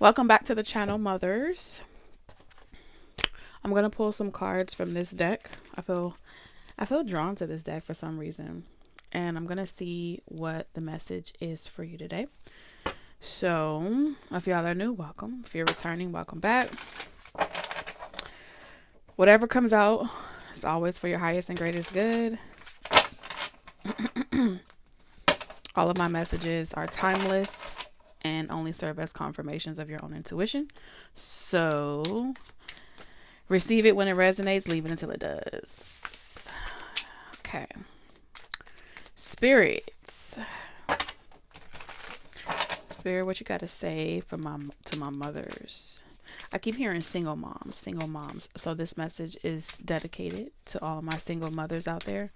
Welcome back to the channel, mothers. I'm gonna pull some cards from this deck. I feel drawn to this deck for some reason, and I'm gonna see what the message is for you today. So, if y'all are new, welcome. If you're returning, welcome back. Whatever comes out is always for your highest and greatest good. All of my messages are timeless and only serve as confirmations of your own intuition. So, receive it when it resonates, leave it until it does. Okay. Spirits. Spirit, what you got to say to my mothers? I keep hearing single moms. So this message is dedicated to all of my single mothers out there.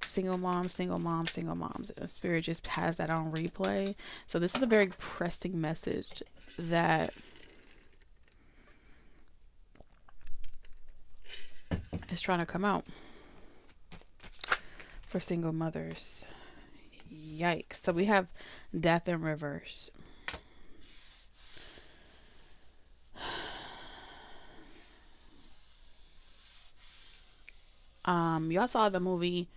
Single moms. And Spirit just has that on replay. So this is a very pressing message that is trying to come out for single mothers. Yikes. So we have death in reverse. Y'all saw the movie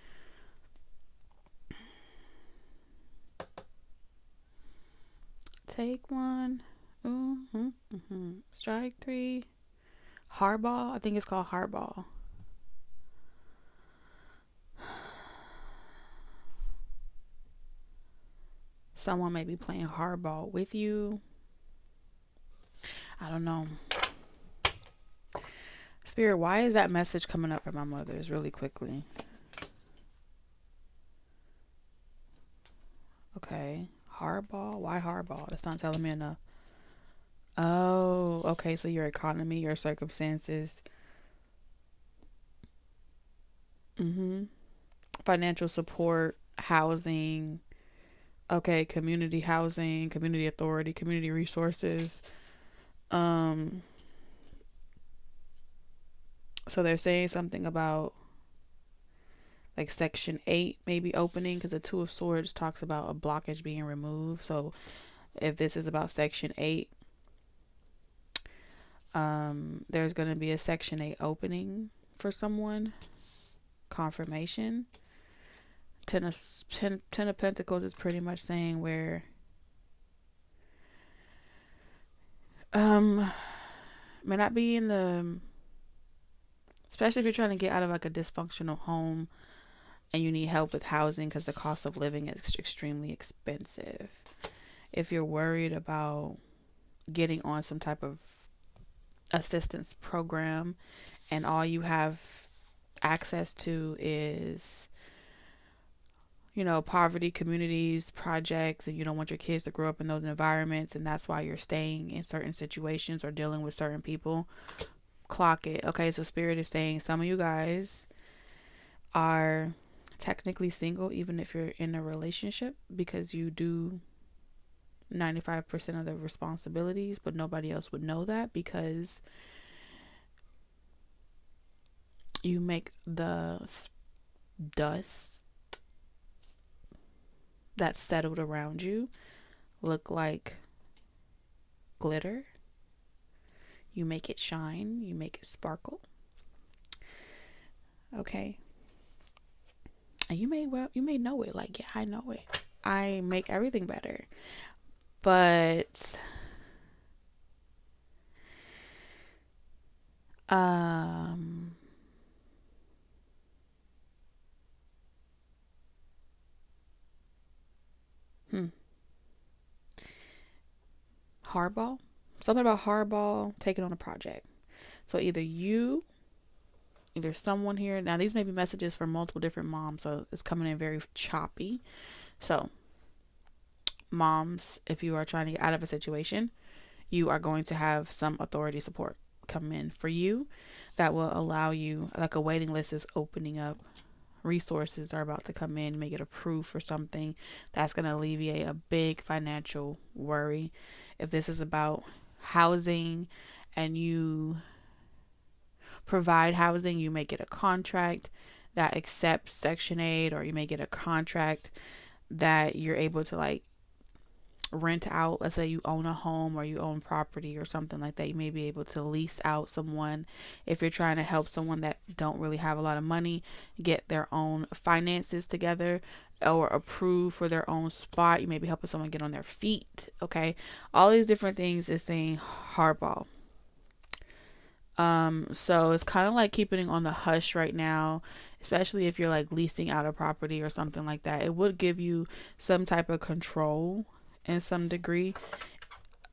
Take One, Strike Three, Hardball. I think it's called Hardball. Someone may be playing hardball with you. I don't know. Spirit, why is that message coming up for my mothers really quickly? Okay. Hardball? Why hardball? That's not telling me enough. Oh, okay. So your economy, your circumstances. Financial support, housing. Okay, community housing, community authority, community resources. So they're saying something about like section 8 maybe opening, because the Two of Swords talks about a blockage being removed. So if this is about section 8, there's going to be a section 8 opening for someone. Confirmation. Ten of Pentacles is pretty much saying where may not be in the, especially if you're trying to get out of like a dysfunctional home and you need help with housing because the cost of living is extremely expensive. If you're worried about getting on some type of assistance program and all you have access to is, poverty communities, projects, and you don't want your kids to grow up in those environments, and that's why you're staying in certain situations or dealing with certain people, clock it. Okay, so Spirit is saying some of you guys are technically single even if you're in a relationship, because you do 95% of the responsibilities, but nobody else would know that because you make the dust that's settled around you look like glitter. You make it shine, you make it sparkle. Okay. And you may know it, like, yeah, I know it. I make everything better. But hardball. Something about hardball taking on a project. So either someone here. Now these may be messages from multiple different moms, so it's coming in very choppy. So moms, if you are trying to get out of a situation, you are going to have some authority support come in for you that will allow you, like a waiting list is opening up. Resources are about to come in, make it approved for something that's going to alleviate a big financial worry. If this is about housing and you provide housing, you may get a contract that accepts Section 8, or you may get a contract that you're able to like rent out. Let's say you own a home or you own property or something like that. You may be able to lease out someone if you're trying to help someone that don't really have a lot of money get their own finances together or approve for their own spot. You may be helping someone get on their feet. Okay. All these different things is saying hardball. So it's kind of like keeping it on the hush right now, especially if you're like leasing out a property or something like that. It would give you some type of control in some degree.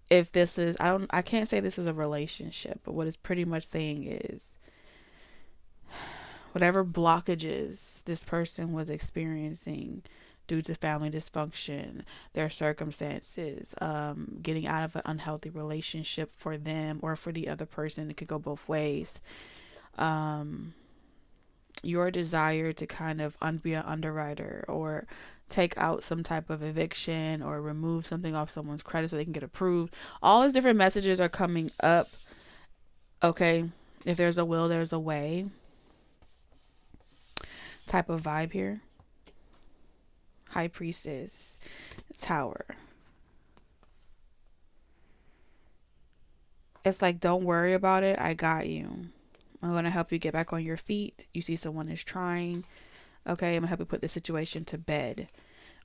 If this is, I can't say this is a relationship, but what it's pretty much saying is whatever blockages this person was experiencing due to family dysfunction, their circumstances, getting out of an unhealthy relationship for them or for the other person, it could go both ways. Your desire to kind of be an underwriter or take out some type of eviction or remove something off someone's credit so they can get approved. All these different messages are coming up. Okay. If there's a will, there's a way. Type of vibe here. High Priestess, Tower. It's like, don't worry about it. I got you. I'm going to help you get back on your feet. You see someone is trying. Okay, I'm going to help you put the situation to bed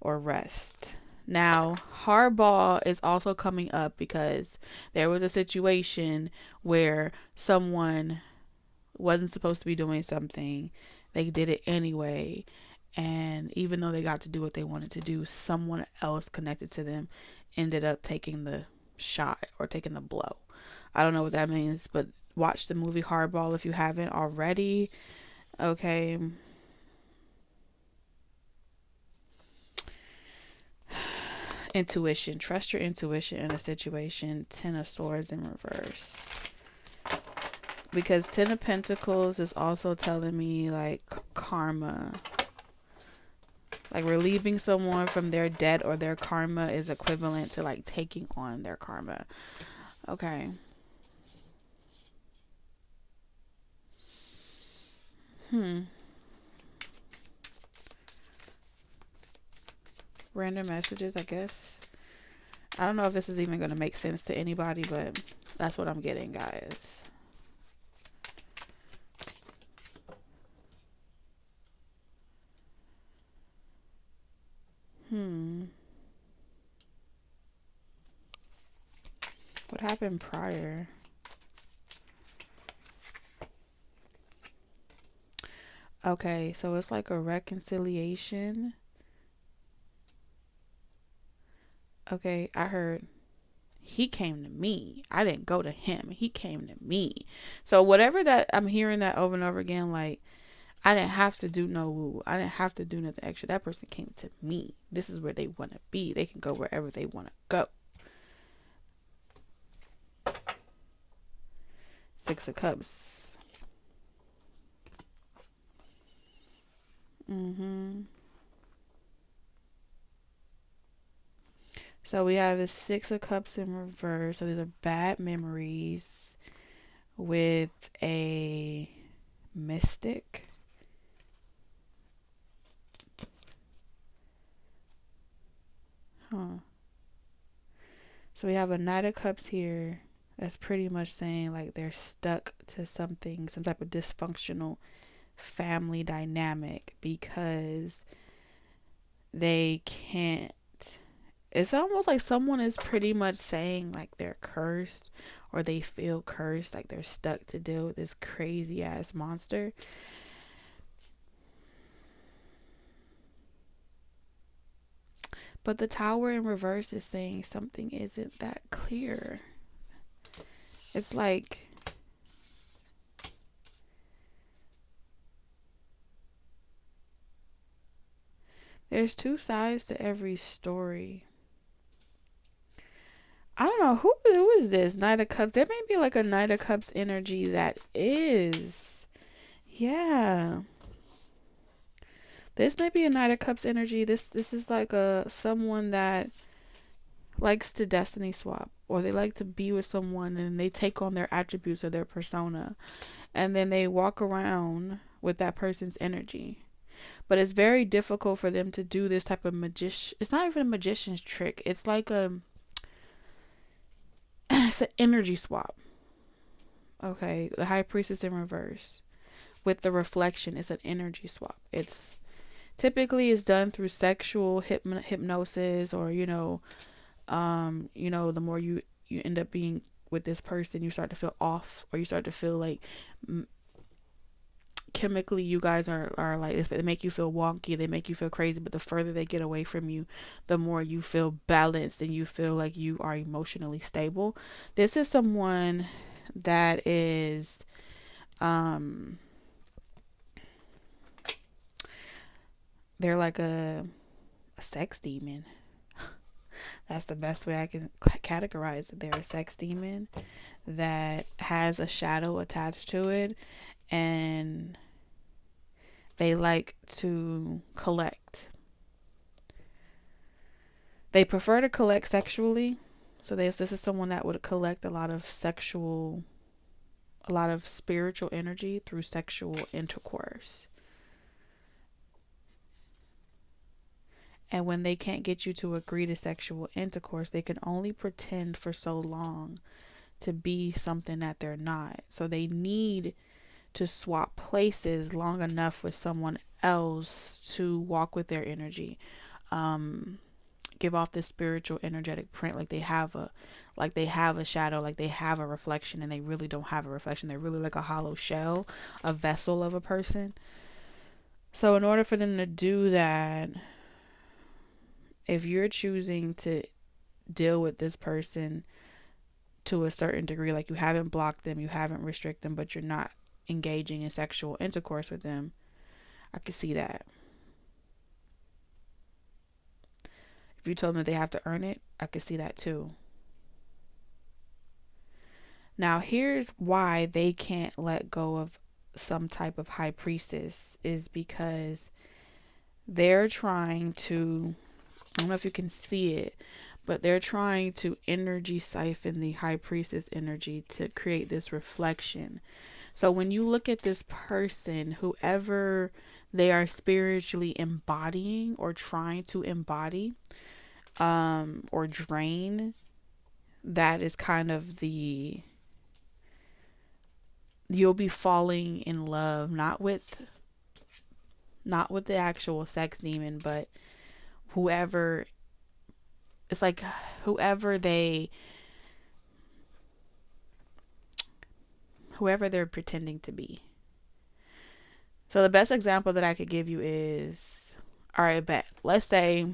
or rest. Now, hardball is also coming up because there was a situation where someone wasn't supposed to be doing something. They did it anyway. And even though they got to do what they wanted to do, someone else connected to them ended up taking the shot or taking the blow. I don't know what that means, but watch the movie Hardball if you haven't already. Okay. Intuition. Trust your intuition in a situation. 10 of Swords in reverse. Because 10 of Pentacles is also telling me like karma. Like relieving someone from their debt or their karma is equivalent to like taking on their karma. Okay. Random messages, I guess. I don't know if this is even going to make sense to anybody, but that's what I'm getting, guys. What happened prior? Okay, so it's like a reconciliation. Okay, I heard he came to me. I didn't go to him. He came to me. So whatever that, I'm hearing that over and over again, like, I didn't have to do no woo. I didn't have to do nothing extra. That person came to me. This is where they want to be. They can go wherever they want to go. 6 of Cups. So we have the 6 of Cups in reverse. So these are bad memories with a mystic. So we have a Knight of Cups here. That's pretty much saying like they're stuck to something, some type of dysfunctional family dynamic because they can't. It's almost like someone is pretty much saying like they're cursed or they feel cursed, like they're stuck to deal with this crazy ass monster. But the Tower in reverse is saying something isn't that clear. It's like there's two sides to every story. I don't know who is this Knight of Cups. There may be like a Knight of Cups energy that is. Yeah. This may be a Knight of Cups energy. This is like someone that likes to destiny swap, or they like to be with someone and they take on their attributes or their persona, and then they walk around with that person's energy. But it's very difficult for them to do this type of magician. It's not even a magician's trick. It's like it's an energy swap. Okay, the high priestess in reverse with the reflection is an energy swap. It's typically is done through sexual hypnosis, or the more you end up being with this person, you start to feel off, or you start to feel like chemically you guys are like, if they make you feel wonky, they make you feel crazy, but the further they get away from you, the more you feel balanced and you feel like you are emotionally stable. This is someone that is they're like a sex demon. That's the best way I can categorize it. They're a sex demon that has a shadow attached to it, and they like to collect. They prefer to collect sexually. So this is someone that would collect a lot of spiritual energy through sexual intercourse. And when they can't get you to agree to sexual intercourse, they can only pretend for so long to be something that they're not. So they need to swap places long enough with someone else to walk with their energy. Give off this spiritual energetic print, like they have a shadow, like they have a reflection, and they really don't have a reflection. They're really like a hollow shell, a vessel of a person. So in order for them to do that, if you're choosing to deal with this person to a certain degree, like you haven't blocked them, you haven't restricted them, but you're not engaging in sexual intercourse with them, I can see that. If you told them that they have to earn it, I could see that too. Now, here's why they can't let go of some type of high priestess, is because they're trying to, I don't know if you can see it, but they're trying to energy siphon the high priestess energy to create this reflection. So when you look at this person, whoever they are spiritually embodying or trying to embody, or drain, that is kind of you'll be falling in love, not with the actual sex demon, but whoever, it's like whoever they're pretending to be. So the best example that I could give you is, all right, let's say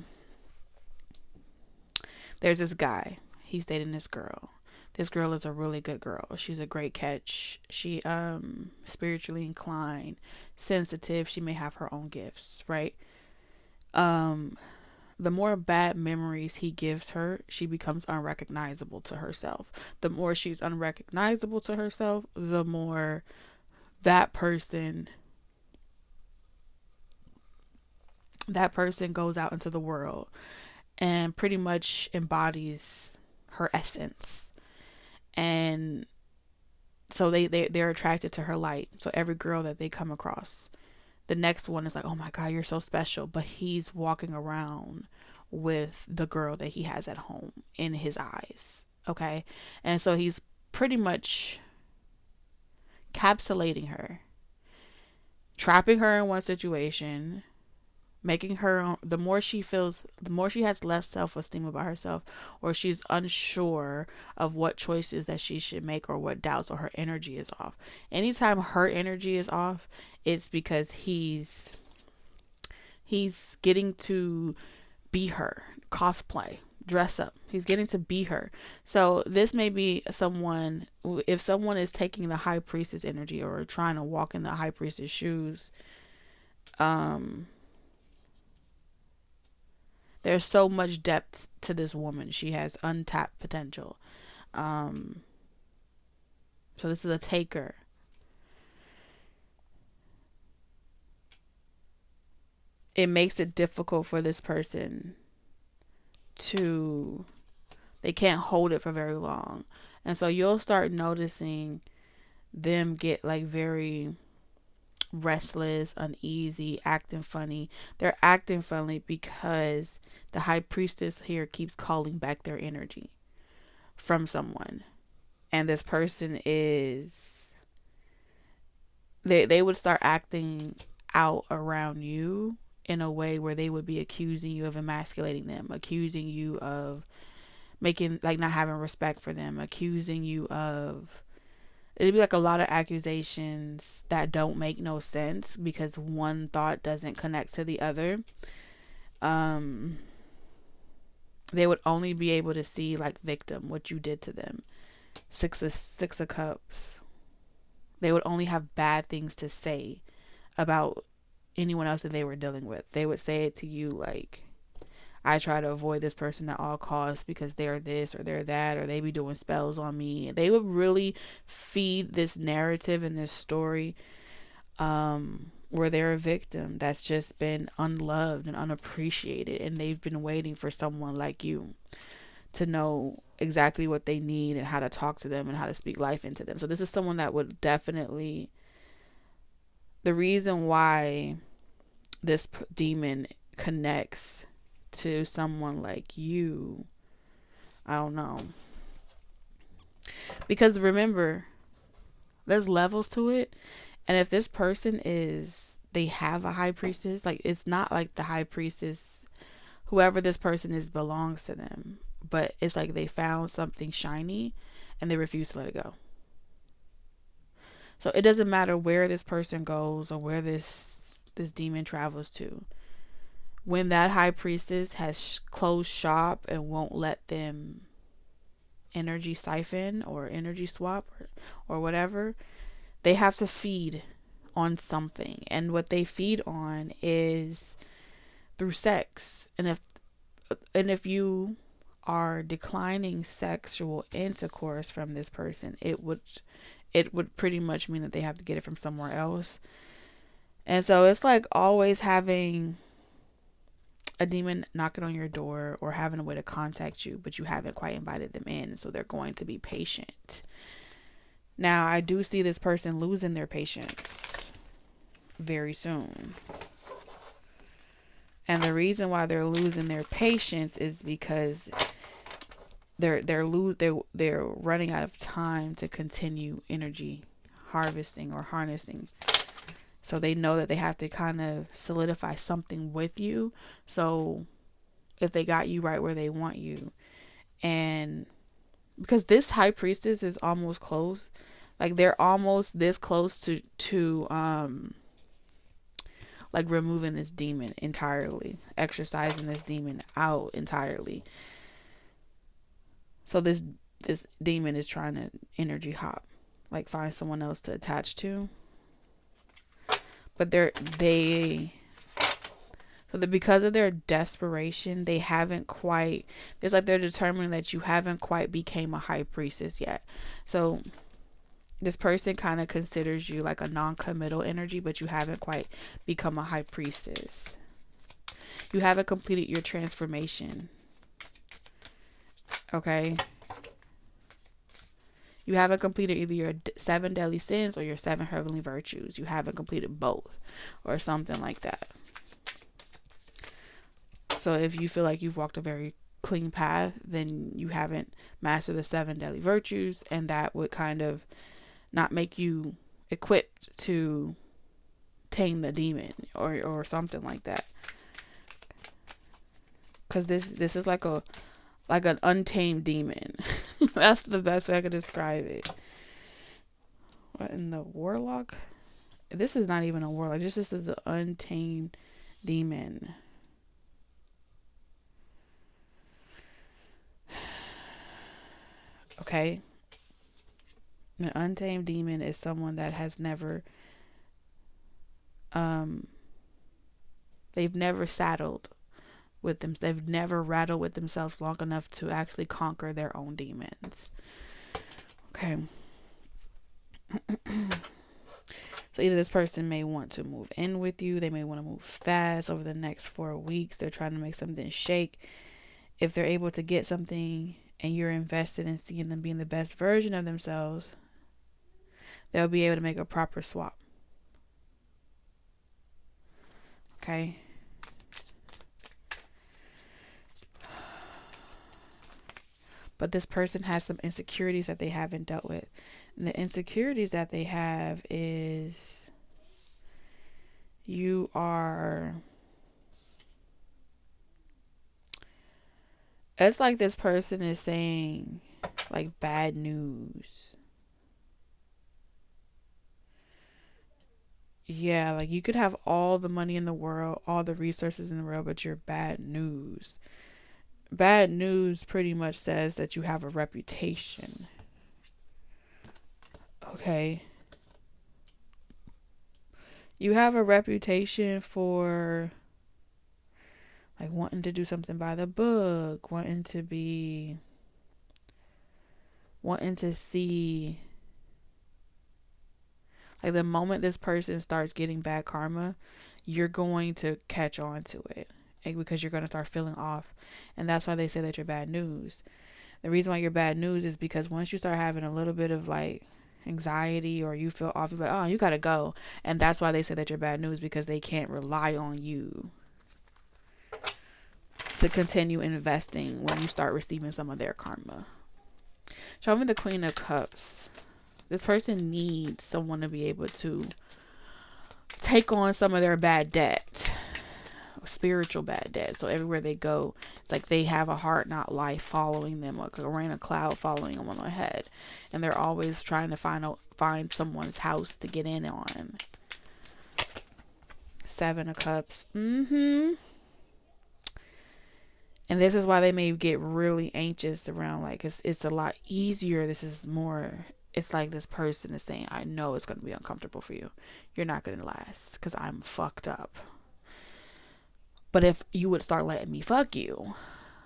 there's this guy, he's dating this girl. This girl is a really good girl. She's a great catch. She spiritually inclined, sensitive. She may have her own gifts, right? The more bad memories he gives her, she becomes unrecognizable to herself. The more she's unrecognizable to herself, the more that person goes out into the world and pretty much embodies her essence. And so they're attracted to her light. So every girl that they come across, the next one is like, oh my God, you're so special. But he's walking around with the girl that he has at home in his eyes. Okay. And so he's pretty much encapsulating her, trapping her in one situation, making her, the more she has less self-esteem about herself, or she's unsure of what choices that she should make, or what doubts, or her energy is off. Anytime her energy is off, it's because he's getting to be her, cosplay, dress up. He's getting to be her. So this may be someone, if someone is taking the high priestess energy or trying to walk in the high priestess shoes, there's so much depth to this woman. She has untapped potential. So this is a taker. It makes it difficult for this person they can't hold it for very long. And so you'll start noticing them get like very restless, uneasy, acting funny. They're acting funny because the high priestess here keeps calling back their energy from someone. And this person is, they would start acting out around you in a way where they would be accusing you of emasculating them, accusing you of making, like, not having respect for them, accusing you of, it'd be like a lot of accusations that don't make no sense because one thought doesn't connect to the other. They would only be able to see, like, victim, what you did to them. Six of Cups. They would only have bad things to say about anyone else that they were dealing with. They would say it to you like, I try to avoid this person at all costs because they're this or they're that, or they be doing spells on me. They would really feed this narrative and this story where they're a victim that's just been unloved and unappreciated, and they've been waiting for someone like you to know exactly what they need and how to talk to them and how to speak life into them. So this is someone that would definitely, the reason why this demon connects to someone like you, I don't know, because remember, there's levels to it. And if this person is, they have a high priestess, like, it's not like the high priestess, whoever this person is, belongs to them, but it's like they found something shiny and they refuse to let it go. So it doesn't matter where this person goes or where this demon travels to. When that high priestess has closed shop and won't let them energy siphon or energy swap or whatever, they have to feed on something. And what they feed on is through sex. And if you are declining sexual intercourse from this person, it would pretty much mean that they have to get it from somewhere else. And so it's like always having a demon knocking on your door or having a way to contact you, but you haven't quite invited them in, so they're going to be patient. Now, I do see this person losing their patience very soon. And the reason why they're losing their patience is because they're running out of time to continue energy harvesting or harnessing. So they know that they have to kind of solidify something with you. So if they got you right where they want you, and because this high priestess is almost close, like they're almost this close to like removing this demon entirely, exorcising this demon out entirely. So this demon is trying to energy hop, like find someone else to attach to. But because of their desperation, they haven't quite, it's like they're determining that you haven't quite became a high priestess yet. So this person kind of considers you like a non-committal energy, but you haven't quite become a high priestess. You haven't completed your transformation. Okay? You haven't completed either your 7 deadly sins or your 7 heavenly virtues. You haven't completed both or something like that. So if you feel like you've walked a very clean path, then you haven't mastered the 7 deadly virtues, and that would kind of not make you equipped to tame the demon or something like that. Because this is like an untamed demon. That's the best way I could describe it. What in the warlock? This is not even a warlock. This is the untamed demon. Okay. An untamed demon is someone that has never they've never saddled with them. They've never rattled with themselves long enough to actually conquer their own demons. Okay. So either this person may want to move in with you. They may want to move fast over the next 4 weeks. They're trying to make something shake. If they're able to get something and you're invested in seeing them being the best version of themselves, they'll be able to make a proper swap. Okay. But this person has some insecurities that they haven't dealt with. And the insecurities that they have is you are... It's like this person is saying like bad news. Yeah, like you could have all the money in the world, all the resources in the world, but you're bad news. Bad news pretty much says that you have a reputation. Okay. You have a reputation for like wanting to do something by the book, wanting to see, like the moment this person starts getting bad karma, you're going to catch on to it, like, because you're going to start feeling off. And that's why they say that you're bad news. The reason why you're bad news is because once you start having a little bit of like anxiety or you feel off, you're like, oh, you gotta go. And that's why they say that you're bad news, because they can't rely on you to continue investing when you start receiving some of their karma. Show me the Queen of Cups. This person needs someone to be able to take on some of their bad debt, spiritual bad debt. So everywhere they go, it's like they have a heart, not life, following them, like a rain of cloud following them on their head, and they're always trying to find someone's house to get in on. Seven of Cups. And this is why they may get really anxious around, like, it's a lot easier. This is more, it's like this person is saying, I know it's going to be uncomfortable for you. You're not going to last because I'm fucked up. But if you would start letting me fuck you,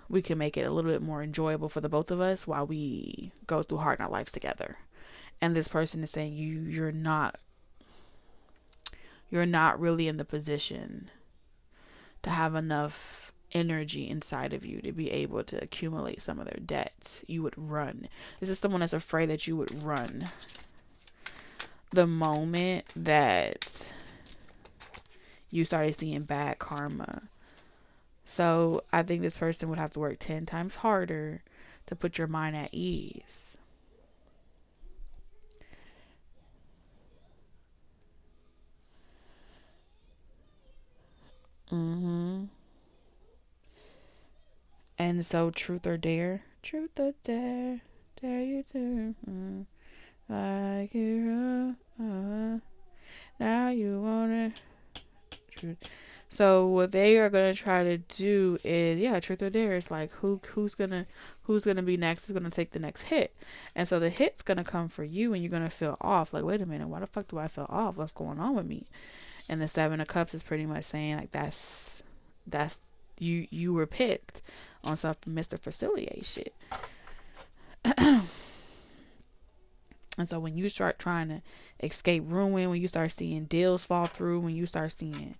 we can make it a little bit more enjoyable for the both of us while we go through hard knock lives together. And this person is saying you're not really in the position to have enough energy inside of you to be able to accumulate some of their debts. You would run. This is someone that's afraid that you would run the moment that you started seeing bad karma. So I think this person would have to work 10 times harder to put your mind at ease. And so truth or dare dare you to like you now you want it. Truth. So what they are gonna try to do is, truth or dare. It's like who's gonna be next, who's gonna take the next hit. And so the hit's gonna come for you and you're gonna feel off, like, wait a minute, why the fuck do I feel off? What's going on with me? And the Seven of Cups is pretty much saying like that's you were picked on some Mr. Facilier shit. And so when you start trying to escape ruin, when you start seeing deals fall through, when you start seeing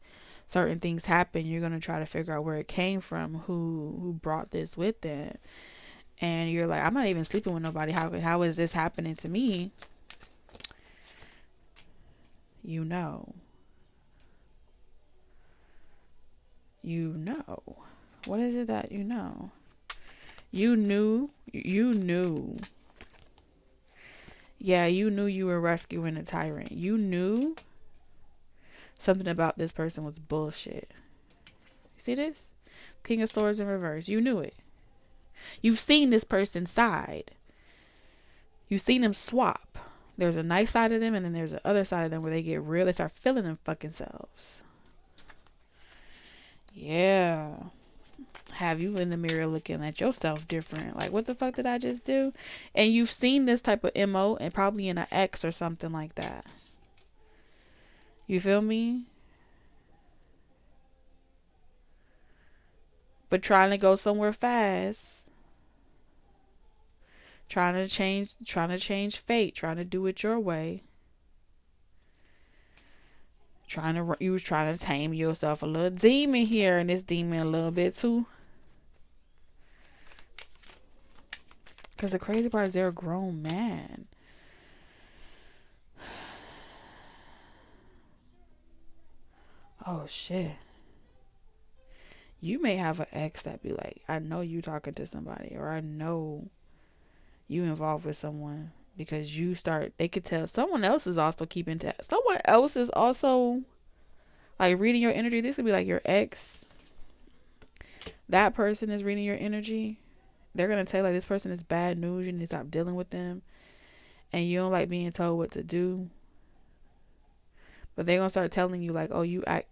certain things happen, you're going to try to figure out where it came from, who brought this with them. And you're like, I'm not even sleeping with nobody. How is this happening to me? You know. What is it that you know? You knew. Yeah, you knew you were rescuing a tyrant. You knew something about this person was bullshit. See this? King of Swords in reverse. You knew it. You've seen this person's side. You've seen them swap. There's a nice side of them, and then there's the other side of them where they get real. They start feeling them fucking selves. Yeah. Have you in the mirror looking at yourself different? Like, what the fuck did I just do? And you've seen this type of MO and probably in an ex or something like that. You feel me? But trying to go somewhere fast. Trying to change fate. Trying to do it your way. You was trying to tame yourself a little demon here, and this demon a little bit too. Because the crazy part is they're a grown man. Oh shit. You may have an ex that be like, I know you talking to somebody, or I know you involved with someone, because they could tell someone else is also keeping tabs. Someone else is also like reading your energy. This could be like your ex. That person is reading your energy. They're going to tell you like, this person is bad news. You need to stop dealing with them. And you don't like being told what to do. But they're going to start telling you like, oh,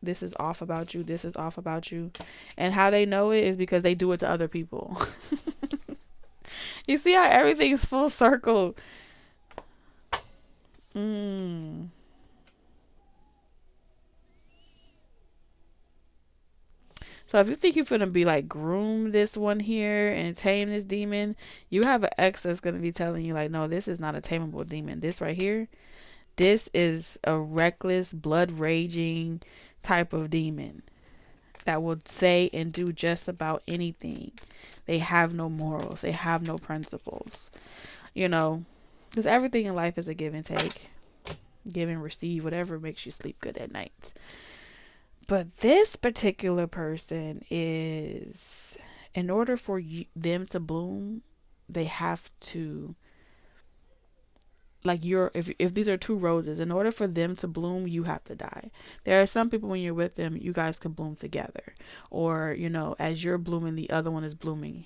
this is off about you. This is off about you. And how they know it is because they do it to other people. You see how everything's full circle. So if you think you're gonna be like groom this one here and tame this demon, you have an ex that's gonna be telling you like, no, this is not a tameable demon. This right here, this is a reckless, blood raging type of demon that will say and do just about anything. They have no morals. They have no principles. You know, because everything in life is a give and take, give and receive, whatever makes you sleep good at night. But this particular person is, in order for them to bloom, they have to, like if these are two roses, in order for them to bloom, you have to die. There are some people when you're with them, you guys can bloom together. Or, you know, as you're blooming, the other one is blooming.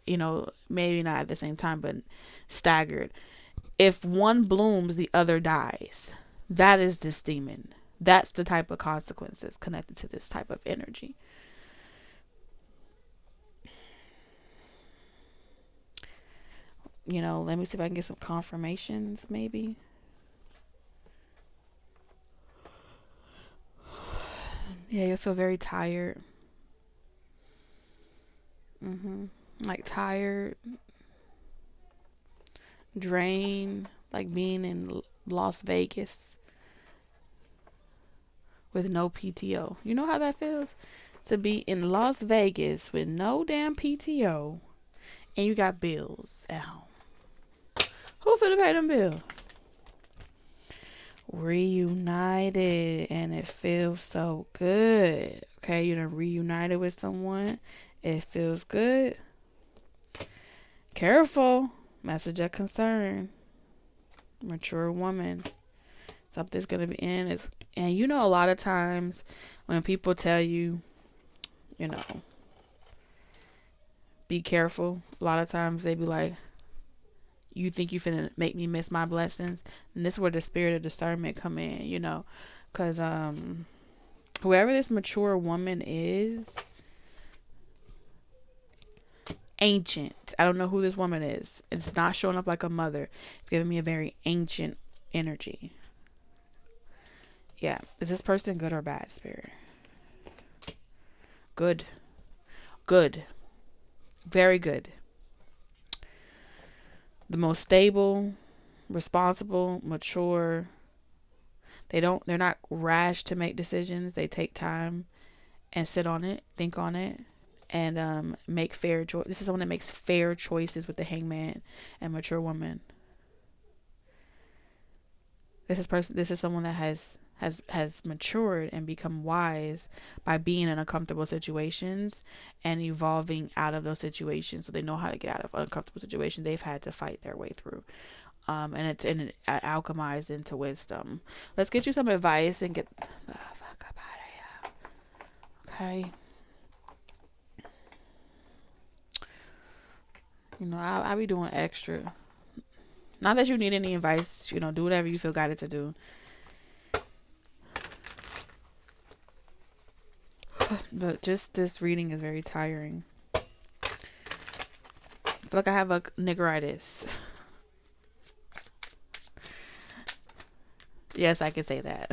You know, maybe not at the same time, but staggered. If one blooms, the other dies. That is this demon. That's the type of consequences connected to this type of energy. You know, let me see if I can get some confirmations, maybe. Yeah, you'll feel very tired. Like tired, drained, like being in Las Vegas with no PTO. You know how that feels? To be in Las Vegas with no damn PTO and you got bills at home. Who finna pay them bills? Reunited, and it feels so good. Okay, you're reunited with someone. It feels good. Careful. Message of concern. Mature woman. Something's gonna be in. And you know, a lot of times when people tell you, you know, be careful, a lot of times they be like, you think you finna make me miss my blessings. And this is where the spirit of discernment come in, you know, because whoever this mature woman is, ancient. I don't know who this woman is. It's not showing up like a mother. It's giving me a very ancient energy. Yeah. Is this person good or bad, spirit? Good. Good. Very good. The most stable, responsible, mature. They're not rash to make decisions. They take time and sit on it, think on it, and make fair choices. This is someone that makes fair choices with the hangman and mature woman. This is someone that has matured and become wise by being in uncomfortable situations and evolving out of those situations. So they know how to get out of uncomfortable situations they've had to fight their way through. And it alchemized into wisdom. Let's get you some advice and get the fuck up out of here. Okay. You know, I'll be doing extra. Not that you need any advice, you know, do whatever you feel guided to do. But just this reading is very tiring. I feel like I have a niggeritis. Yes, I can say that.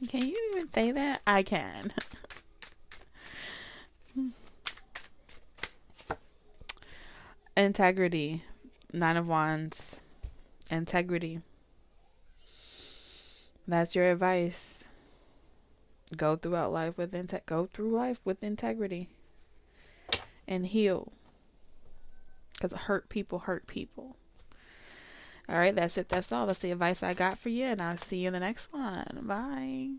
Can you even say that? I can. Integrity. 9 of Wands. Integrity. That's your advice. Go through life with integrity. And heal. Because hurt people. All right, that's it. That's all. That's the advice I got for you. And I'll see you in the next one. Bye.